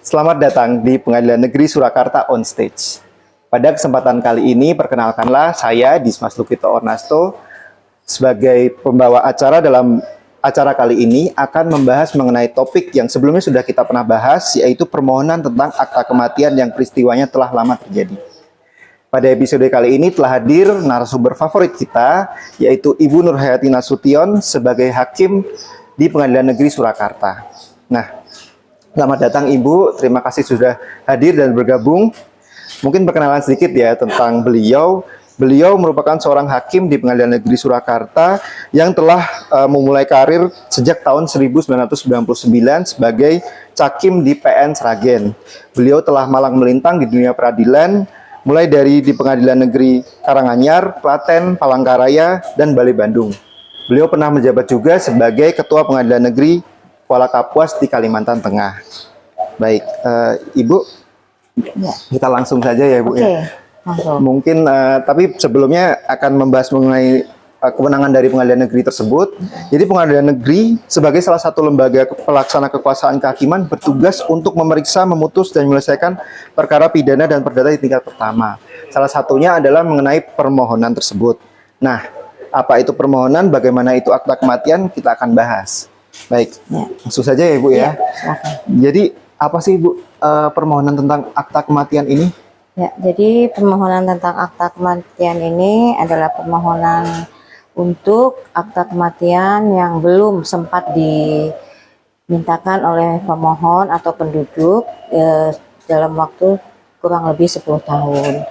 Selamat datang di Pengadilan Negeri Surakarta On Stage. Pada kesempatan kali ini, perkenalkanlah saya Dismas Lukito Ornasto sebagai pembawa acara. Dalam acara kali ini akan membahas mengenai topik yang sebelumnya sudah kita pernah bahas, yaitu permohonan tentang akta kematian yang peristiwanya telah lama terjadi. Pada episode kali ini telah hadir narasumber favorit kita, yaitu Ibu Nurhayati Nasution sebagai hakim di Pengadilan Negeri Surakarta. Nah, selamat datang Ibu, terima kasih sudah hadir dan bergabung. Mungkin perkenalan sedikit ya tentang beliau. Beliau merupakan seorang hakim di Pengadilan Negeri Surakarta yang telah memulai karir sejak tahun 1999 sebagai cakim di PN Sragen. Beliau telah malang melintang di dunia peradilan, mulai dari di Pengadilan Negeri Karanganyar, Klaten, Palangkaraya, dan Bale Bandung. Beliau pernah menjabat juga sebagai Ketua Pengadilan Negeri Kuala Kapuas di Kalimantan Tengah. Baik, Ibu, ya, kita langsung saja ya, Bu. Ya. Mungkin, tapi sebelumnya akan membahas mengenai kewenangan dari Pengadilan Negeri tersebut. Jadi Pengadilan Negeri sebagai salah satu lembaga pelaksana kekuasaan kehakiman bertugas untuk memeriksa, memutus, dan menyelesaikan perkara pidana dan perdata di tingkat pertama. Salah satunya adalah mengenai permohonan tersebut. Nah, apa itu permohonan, bagaimana itu akta kematian, kita akan bahas. Baik, ya, langsung saja ya Bu ya. Jadi apa sih Bu permohonan tentang akta kematian ini? Ya, jadi permohonan tentang akta kematian ini adalah permohonan untuk akta kematian yang belum sempat dimintakan oleh pemohon atau penduduk dalam waktu kurang lebih 10 tahun.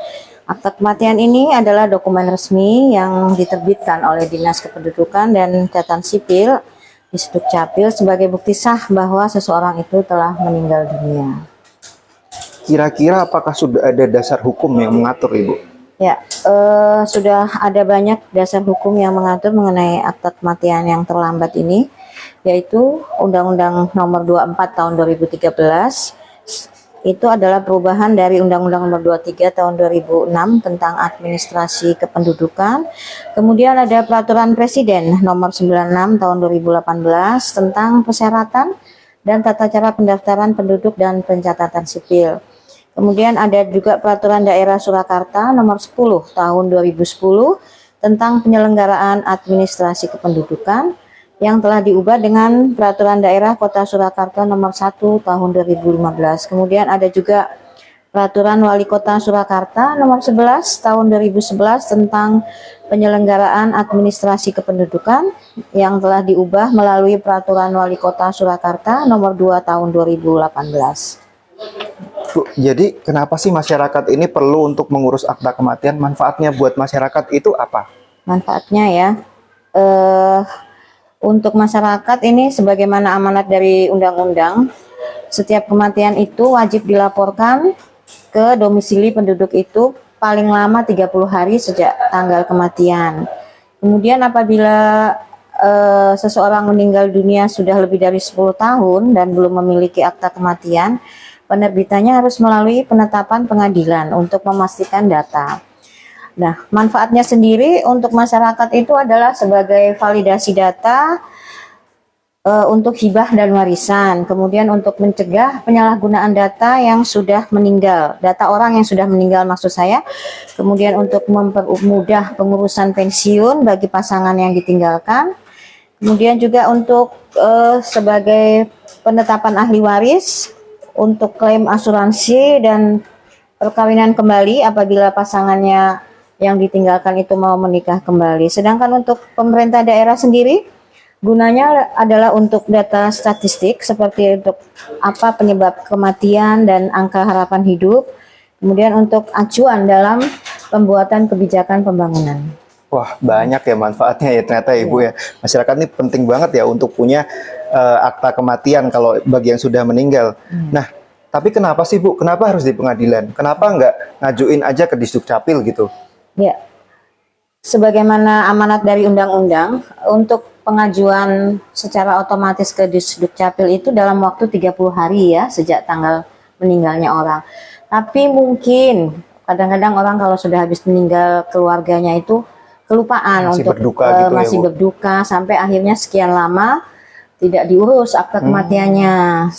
Akta kematian ini adalah dokumen resmi yang diterbitkan oleh Dinas Kependudukan dan Catatan Sipil di Dukcapil sebagai bukti sah bahwa seseorang itu telah meninggal dunia. Kira-kira apakah sudah ada dasar hukum yang mengatur, Ibu? Ya, sudah ada banyak dasar hukum yang mengatur mengenai akta kematian yang terlambat ini, yaitu Undang-Undang Nomor 24 Tahun 2013. Itu adalah perubahan dari Undang-Undang Nomor 23 Tahun 2006 tentang administrasi kependudukan. Kemudian ada Peraturan Presiden Nomor 96 Tahun 2018 tentang persyaratan dan tata cara pendaftaran penduduk dan pencatatan sipil. Kemudian ada juga Peraturan Daerah Surakarta Nomor 10 Tahun 2010 tentang penyelenggaraan administrasi kependudukan, yang telah diubah dengan Peraturan Daerah Kota Surakarta Nomor 1 Tahun 2015. Kemudian ada juga Peraturan Wali Kota Surakarta Nomor 11 Tahun 2011 tentang penyelenggaraan administrasi kependudukan, yang telah diubah melalui Peraturan Wali Kota Surakarta Nomor 2 Tahun 2018. Bu, jadi kenapa sih masyarakat ini perlu untuk mengurus akta kematian? Manfaatnya buat masyarakat itu apa? Manfaatnya ya, untuk masyarakat ini sebagaimana amanat dari undang-undang, setiap kematian itu wajib dilaporkan ke domisili penduduk itu paling lama 30 hari sejak tanggal kematian. Kemudian apabila seseorang meninggal dunia sudah lebih dari 10 tahun dan belum memiliki akta kematian, penerbitannya harus melalui penetapan pengadilan untuk memastikan data. Nah, manfaatnya sendiri untuk masyarakat itu adalah sebagai validasi data untuk hibah dan warisan. Kemudian untuk mencegah penyalahgunaan data yang sudah meninggal, data orang yang sudah meninggal maksud saya. Kemudian untuk mempermudah pengurusan pensiun bagi pasangan yang ditinggalkan. Kemudian juga untuk sebagai penetapan ahli waris, untuk klaim asuransi dan perkawinan kembali apabila pasangannya yang ditinggalkan itu mau menikah kembali. Sedangkan untuk pemerintah daerah sendiri, gunanya adalah untuk data statistik seperti untuk apa penyebab kematian dan angka harapan hidup. Kemudian untuk acuan dalam pembuatan kebijakan pembangunan. Wah, banyak ya manfaatnya ya ternyata Ibu ya. Masyarakat ini penting banget ya untuk punya akta kematian kalau bagi yang sudah meninggal. Nah, tapi kenapa sih Bu? Kenapa harus di pengadilan? Kenapa nggak ngajuin aja ke Disdukcapil gitu? Ya, sebagaimana amanat dari undang-undang, untuk pengajuan secara otomatis ke Disdukcapil itu dalam waktu 30 hari ya, sejak tanggal meninggalnya orang. Tapi mungkin kadang-kadang orang kalau sudah habis meninggal keluarganya itu kelupaan masih untuk berduka gitu masih ya, Bu? berduka sampai akhirnya sekian lama tidak diurus akta kematiannya.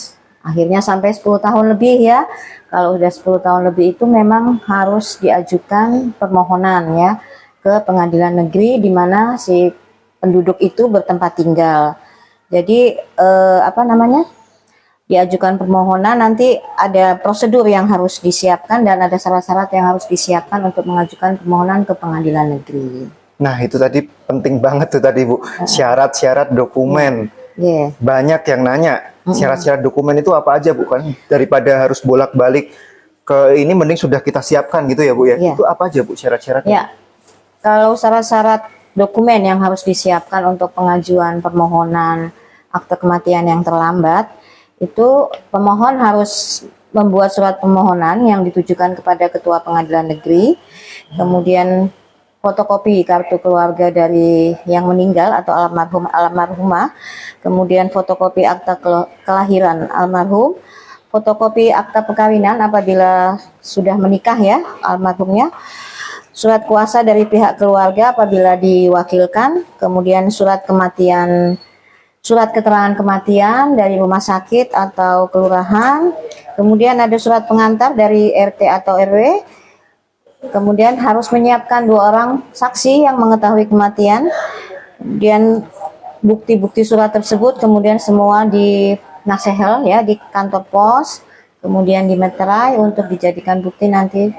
Akhirnya sampai 10 tahun lebih ya. Kalau udah 10 tahun lebih itu memang harus diajukan permohonan ya ke pengadilan negeri di mana si penduduk itu bertempat tinggal. Jadi diajukan permohonan, nanti ada prosedur yang harus disiapkan dan ada syarat-syarat yang harus disiapkan untuk mengajukan permohonan ke pengadilan negeri. Nah, itu tadi penting banget tuh tadi Bu, syarat-syarat dokumen. Yeah. Banyak yang nanya, syarat-syarat dokumen itu apa aja Bu kan? Daripada harus bolak-balik ke ini, mending sudah kita siapkan gitu ya Bu ya. Yeah. Itu apa aja Bu syarat-syaratnya? Ya, kalau syarat-syarat dokumen yang harus disiapkan untuk pengajuan permohonan akte kematian yang terlambat, itu pemohon harus membuat surat permohonan yang ditujukan kepada Ketua Pengadilan Negeri, kemudian fotokopi kartu keluarga dari yang meninggal atau almarhumah, kemudian fotokopi akta kelahiran almarhum, fotokopi akta perkawinan apabila sudah menikah ya almarhumnya, surat kuasa dari pihak keluarga apabila diwakilkan, kemudian surat kematian, surat keterangan kematian dari rumah sakit atau kelurahan, kemudian ada surat pengantar dari RT atau RW, kemudian harus menyiapkan 2 orang saksi yang mengetahui kematian, kemudian bukti-bukti surat tersebut kemudian semua di nasehel ya di kantor pos, kemudian dimeterai untuk dijadikan bukti nanti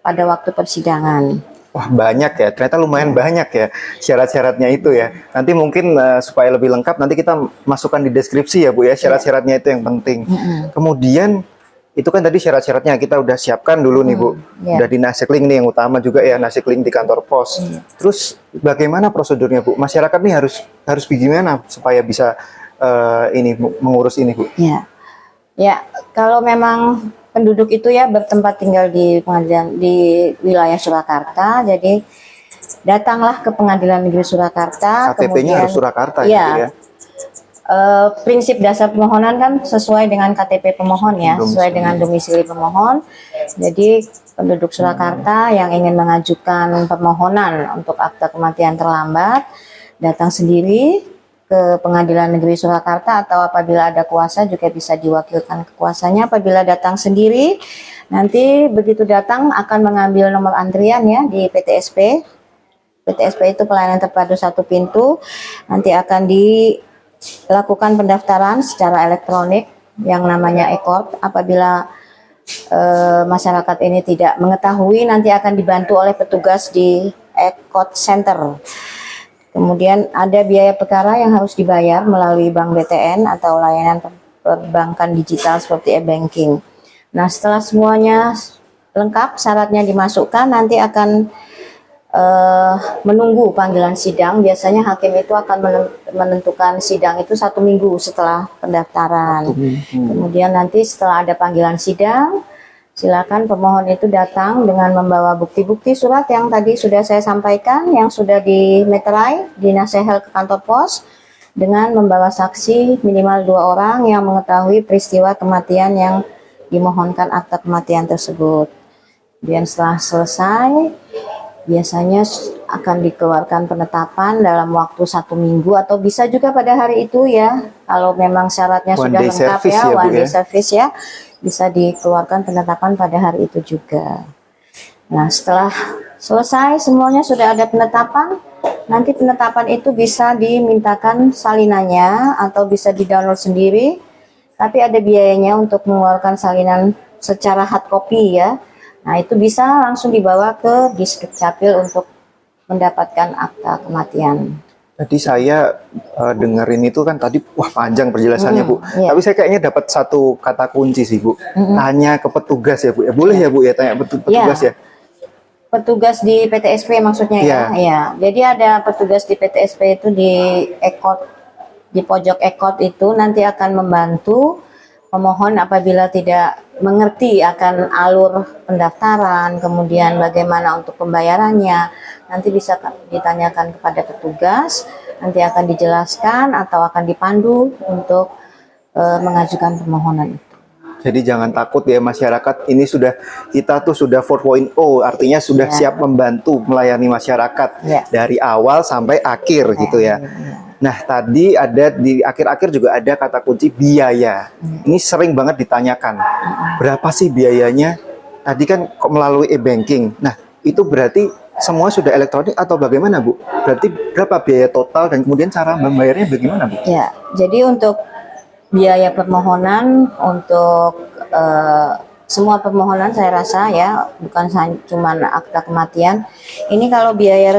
pada waktu persidangan. Wah, banyak ya, ternyata lumayan banyak ya syarat-syaratnya itu ya. Nanti mungkin supaya lebih lengkap nanti kita masukkan di deskripsi ya Bu ya, syarat-syaratnya itu yang penting. Kemudian itu kan tadi syarat-syaratnya kita udah siapkan dulu nih Bu. Udah di nasekling nih yang utama juga ya, nasekling di kantor pos. Terus bagaimana prosedurnya Bu? Masyarakat nih harus bagaimana supaya bisa mengurus ini Bu? Ya, kalau memang penduduk itu ya bertempat tinggal di pengadilan di wilayah Surakarta, jadi datanglah ke Pengadilan Negeri Surakarta. KTP-nya harus Surakarta gitu ya. Prinsip dasar permohonan kan sesuai dengan KTP pemohon ya, sesuai dengan domisili pemohon. Jadi penduduk Surakarta yang ingin mengajukan permohonan untuk akta kematian terlambat datang sendiri ke Pengadilan Negeri Surakarta, atau apabila ada kuasa juga bisa diwakilkan ke kuasanya. Apabila datang sendiri, nanti begitu datang akan mengambil nomor antrian ya di PTSP. PTSP itu pelayanan terpadu satu pintu. Nanti akan dilakukan pendaftaran secara elektronik yang namanya e-court. Apabila masyarakat ini tidak mengetahui, nanti akan dibantu oleh petugas di e-court center. Kemudian ada biaya perkara yang harus dibayar melalui bank BTN atau layanan perbankan digital seperti e-banking. Nah, setelah semuanya lengkap, syaratnya dimasukkan, nanti akan menunggu panggilan sidang. Biasanya hakim itu akan menentukan sidang itu 1 minggu setelah pendaftaran. Kemudian nanti setelah ada panggilan sidang, silakan pemohon itu datang dengan membawa bukti-bukti surat yang tadi sudah saya sampaikan, yang sudah dimeterai, dinasehel ke kantor pos, dengan membawa saksi minimal 2 orang yang mengetahui peristiwa kematian yang dimohonkan akta kematian tersebut. Kemudian setelah selesai, biasanya akan dikeluarkan penetapan dalam waktu 1 minggu atau bisa juga pada hari itu ya, kalau memang syaratnya sudah lengkap ya, one day service ya, bisa dikeluarkan penetapan pada hari itu juga. Nah, setelah selesai semuanya sudah ada penetapan, nanti penetapan itu bisa dimintakan salinannya atau bisa di-download sendiri, tapi ada biayanya untuk mengeluarkan salinan secara hard copy ya. Nah, itu bisa langsung dibawa ke Disdukcapil untuk mendapatkan akta kematian. Tadi saya dengerin itu kan tadi, wah panjang penjelasannya Bu. Tapi saya kayaknya dapat satu kata kunci sih Bu. Tanya ke petugas ya Bu. Ya, boleh ya Bu ya tanya petugas ya? Petugas di PTSP maksudnya ya? Ya. Jadi ada petugas di PTSP itu di e-court, di pojok e-court itu nanti akan membantu pemohon apabila tidak mengerti akan alur pendaftaran, kemudian bagaimana untuk pembayarannya, nanti bisa ditanyakan kepada petugas, nanti akan dijelaskan atau akan dipandu untuk mengajukan permohonan itu. Jadi jangan takut ya masyarakat, ini kita tuh sudah 4.0, artinya sudah siap membantu melayani masyarakat dari awal sampai akhir gitu ya. Nah, tadi ada di akhir-akhir juga ada kata kunci biaya. Ini sering banget ditanyakan. Berapa sih biayanya? Tadi kan kok melalui e-banking. Nah, itu berarti semua sudah elektronik atau bagaimana, Bu? Berarti berapa biaya total dan kemudian cara membayarnya bagaimana, Bu? Ya, jadi untuk biaya permohonan untuk semua permohonan saya rasa ya, bukan cuma akta kematian. Ini kalau biaya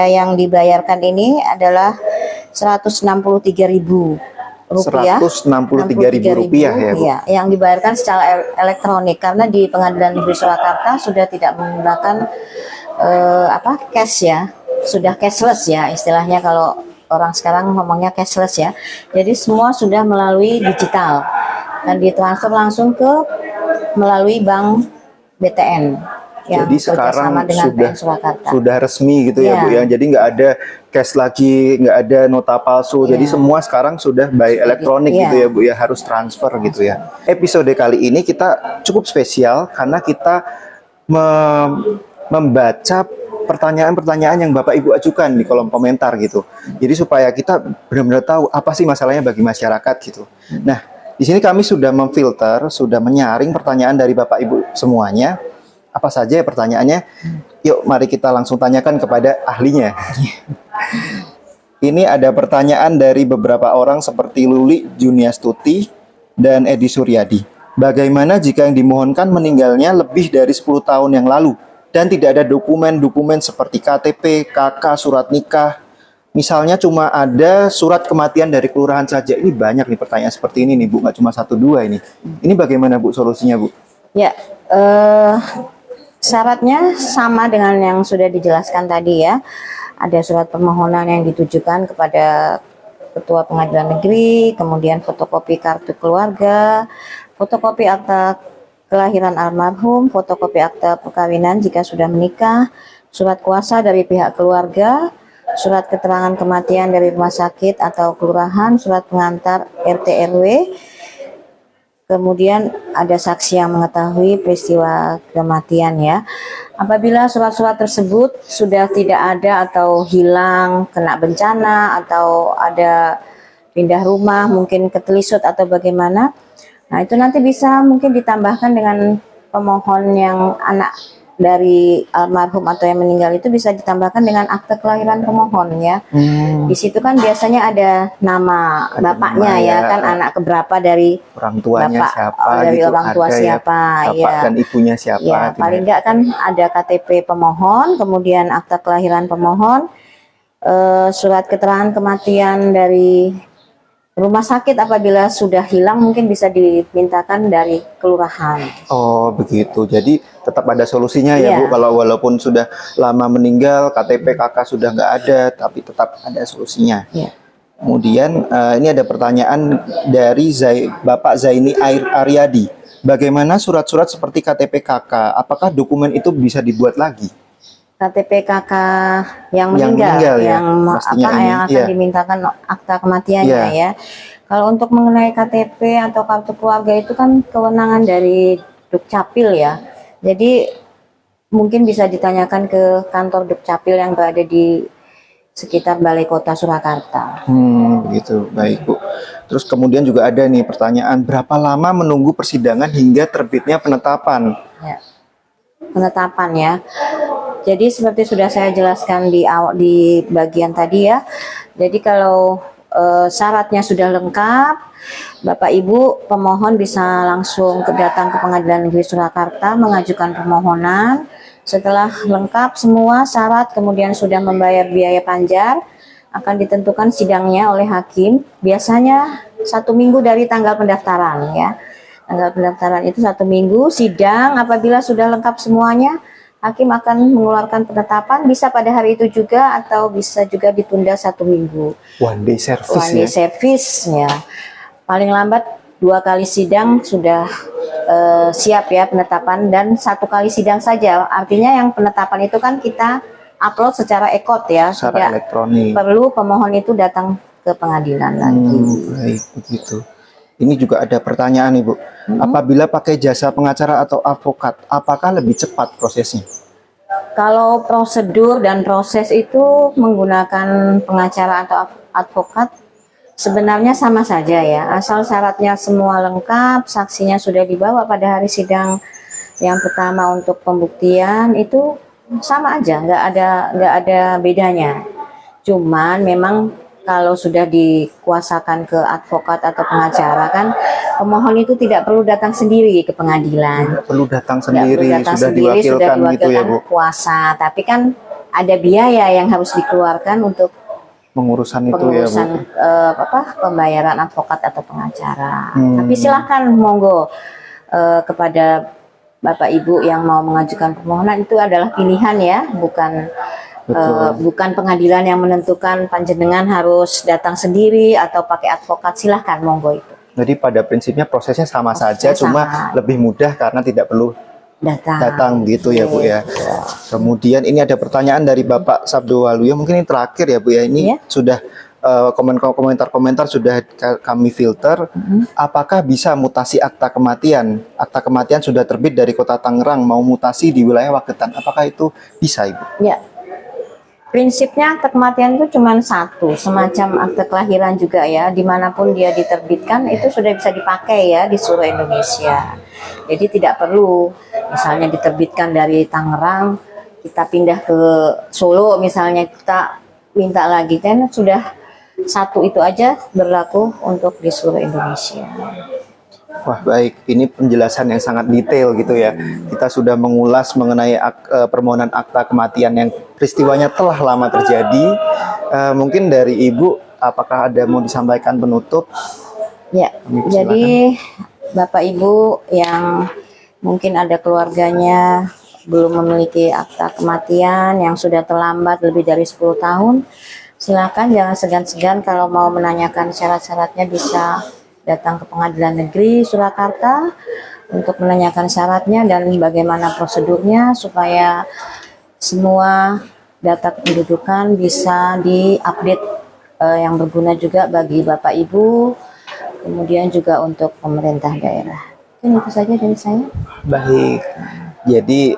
yang dibayarkan ini adalah 163.000 rupiah. 163.000 rupiah ya, Bu? Iya, yang dibayarkan secara elektronik karena di Pengadilan Negeri Surakarta sudah tidak menggunakan cash ya, sudah cashless ya istilahnya, kalau orang sekarang ngomongnya cashless ya. Jadi semua sudah melalui digital dan ditransfer langsung melalui bank BTN yang Jadi sekarang bekerjasama dengan PN Surakarta. sudah resmi gitu ya, Bu ya. Jadi nggak ada cash lagi, nggak ada nota palsu. Jadi semua sekarang sudah by elektronik gitu ya, Bu ya, harus transfer gitu ya. Episode kali ini kita cukup spesial karena kita membaca pertanyaan-pertanyaan yang Bapak Ibu ajukan di kolom komentar gitu. Jadi supaya kita benar-benar tahu apa sih masalahnya bagi masyarakat gitu. Nah, di sini kami sudah memfilter, sudah menyaring pertanyaan dari Bapak Ibu semuanya. Apa saja ya pertanyaannya? Yuk, mari kita langsung tanyakan kepada ahlinya. Ini ada pertanyaan dari beberapa orang seperti Luli Juniastuti dan Edi Suryadi. Bagaimana jika yang dimohonkan meninggalnya lebih dari 10 tahun yang lalu dan tidak ada dokumen-dokumen seperti KTP, KK, surat nikah? Misalnya cuma ada surat kematian dari kelurahan saja. Ini banyak nih pertanyaan seperti ini nih, Bu. Nggak cuma 1-2 ini. Ini bagaimana, Bu, solusinya, Bu? Ya, syaratnya sama dengan yang sudah dijelaskan tadi ya. Ada surat permohonan yang ditujukan kepada Ketua Pengadilan Negeri, kemudian fotokopi kartu keluarga, fotokopi akta kelahiran almarhum, fotokopi akta perkawinan jika sudah menikah, surat kuasa dari pihak keluarga, surat keterangan kematian dari rumah sakit atau kelurahan, surat pengantar RT RW, kemudian ada saksi yang mengetahui peristiwa kematian ya. Apabila surat-surat tersebut sudah tidak ada atau hilang, kena bencana atau ada pindah rumah, mungkin ketelisut atau bagaimana, nah itu nanti bisa mungkin ditambahkan dengan pemohon yang anak dari almarhum atau yang meninggal itu bisa ditambahkan dengan akte kelahiran pemohon ya. Di situ kan biasanya ada nama bapaknya ya, kan anak keberapa dari orang tuanya bapak, siapa dari gitu, orang tua ada siapa ya, bapak dan ibunya siapa ya, gitu paling ya. enggak kan ada KTP pemohon, kemudian akte kelahiran pemohon, surat keterangan kematian dari rumah sakit apabila sudah hilang mungkin bisa dimintakan dari kelurahan. Oh begitu, jadi tetap ada solusinya ya, Iya. Bu. Kalau walaupun sudah lama meninggal, KTP KK sudah nggak ada, tapi tetap ada solusinya. Ya. Kemudian ini ada pertanyaan dari Bapak Zaini Aryadi. Bagaimana surat-surat seperti KTP KK? Apakah dokumen itu bisa dibuat lagi? KTP KK yang Yang meninggal, meninggal ya, yang pastinya ini, yang akan iya. dimintakan akta kematiannya ya. Kalau untuk mengenai KTP atau kartu keluarga itu kan kewenangan dari Dukcapil ya. Jadi mungkin bisa ditanyakan ke kantor Dukcapil yang berada di sekitar Balai Kota Surakarta. Begitu, baik, Bu. Terus kemudian juga ada nih pertanyaan, berapa lama menunggu persidangan hingga terbitnya penetapan? Ya. Penetapan ya. Jadi seperti sudah saya jelaskan di bagian tadi ya. Jadi kalau syaratnya sudah lengkap, Bapak Ibu pemohon bisa langsung datang ke Pengadilan Negeri Surakarta mengajukan permohonan. Setelah lengkap semua syarat kemudian sudah membayar biaya panjar, akan ditentukan sidangnya oleh hakim. Biasanya 1 minggu dari tanggal pendaftaran ya. Tanggal pendaftaran itu 1 minggu, sidang apabila sudah lengkap semuanya, hakim akan mengeluarkan penetapan, bisa pada hari itu juga atau bisa juga ditunda 1 minggu. One day service One day ya? service ya. Paling lambat 2 kali sidang sudah siap ya penetapan, dan 1 kali sidang saja. Artinya yang penetapan itu kan kita upload secara e-court ya, Secara tidak elektronik. perlu pemohon itu datang ke pengadilan lagi. Baik, begitu. Ini juga ada pertanyaan nih, Bu. Apabila pakai jasa pengacara atau advokat, apakah lebih cepat prosesnya? Kalau prosedur dan proses itu menggunakan pengacara atau advokat sebenarnya sama saja ya, asal syaratnya semua lengkap, saksinya sudah dibawa pada hari sidang yang pertama untuk pembuktian, itu sama aja, nggak ada bedanya. Cuman memang kalau sudah dikuasakan ke advokat atau pengacara kan, pemohon itu tidak perlu datang sendiri ke pengadilan. Nggak perlu datang Nggak sendiri, perlu datang sudah sendiri, sudah diwakilkan gitu ya, Bu. kuasa. Tapi kan ada biaya yang harus dikeluarkan untuk Pengurusan itu ya, Bu. pengurusan pembayaran advokat atau pengacara. Hmm. Tapi silahkan monggo kepada Bapak Ibu yang mau mengajukan permohonan, itu adalah pilihan ya, bukan pengadilan yang menentukan panjenengan harus datang sendiri atau pakai advokat. Silahkan monggo itu. Jadi pada prinsipnya prosesnya sama saja, cuma lebih mudah karena tidak perlu datang gitu ya, Bu ya. Kemudian ini ada pertanyaan dari Bapak Sabdo Waluyo, mungkin ini terakhir ya, Bu ya. Ini sudah komentar-komentar sudah kami filter. Apakah bisa mutasi akta kematian? Akta kematian sudah terbit dari Kota Tangerang, mau mutasi di wilayah Wagetan. Apakah itu bisa, Ibu? Ya. Prinsipnya akta kematian itu cuma satu, semacam akta kelahiran juga ya, dimanapun dia diterbitkan itu sudah bisa dipakai ya di seluruh Indonesia. Jadi tidak perlu misalnya diterbitkan dari Tangerang, kita pindah ke Solo misalnya, kita minta lagi, kan sudah satu itu aja berlaku untuk di seluruh Indonesia. Wah, baik, ini penjelasan yang sangat detail gitu ya. Kita sudah mengulas mengenai permohonan akta kematian yang peristiwanya telah lama terjadi. Mungkin dari Ibu, apakah ada mau disampaikan penutup? Ya, jadi Bapak Ibu yang mungkin ada keluarganya belum memiliki akta kematian yang sudah terlambat lebih dari 10 tahun, silakan jangan segan-segan kalau mau menanyakan syarat-syaratnya, bisa datang ke Pengadilan Negeri Surakarta untuk menanyakan syaratnya dan bagaimana prosedurnya supaya semua data kependudukan bisa diupdate yang berguna juga bagi Bapak Ibu, kemudian juga untuk pemerintah daerah. Mungkin itu saja dari saya. Baik, jadi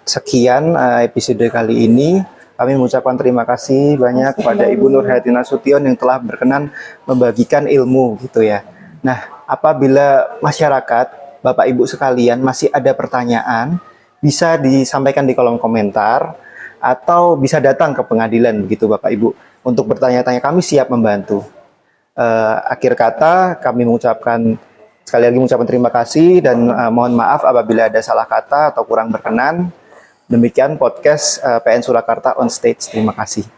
sekian episode kali ini. Kami mengucapkan terima kasih banyak kepada Ibu Nurhayati Nasution yang telah berkenan membagikan ilmu gitu ya. Nah, apabila masyarakat, Bapak Ibu sekalian masih ada pertanyaan, bisa disampaikan di kolom komentar atau bisa datang ke pengadilan begitu Bapak Ibu untuk bertanya-tanya, kami siap membantu. Akhir kata kami sekali lagi mengucapkan terima kasih dan mohon maaf apabila ada salah kata atau kurang berkenan. Demikian podcast PN Surakarta on Stage. Terima kasih.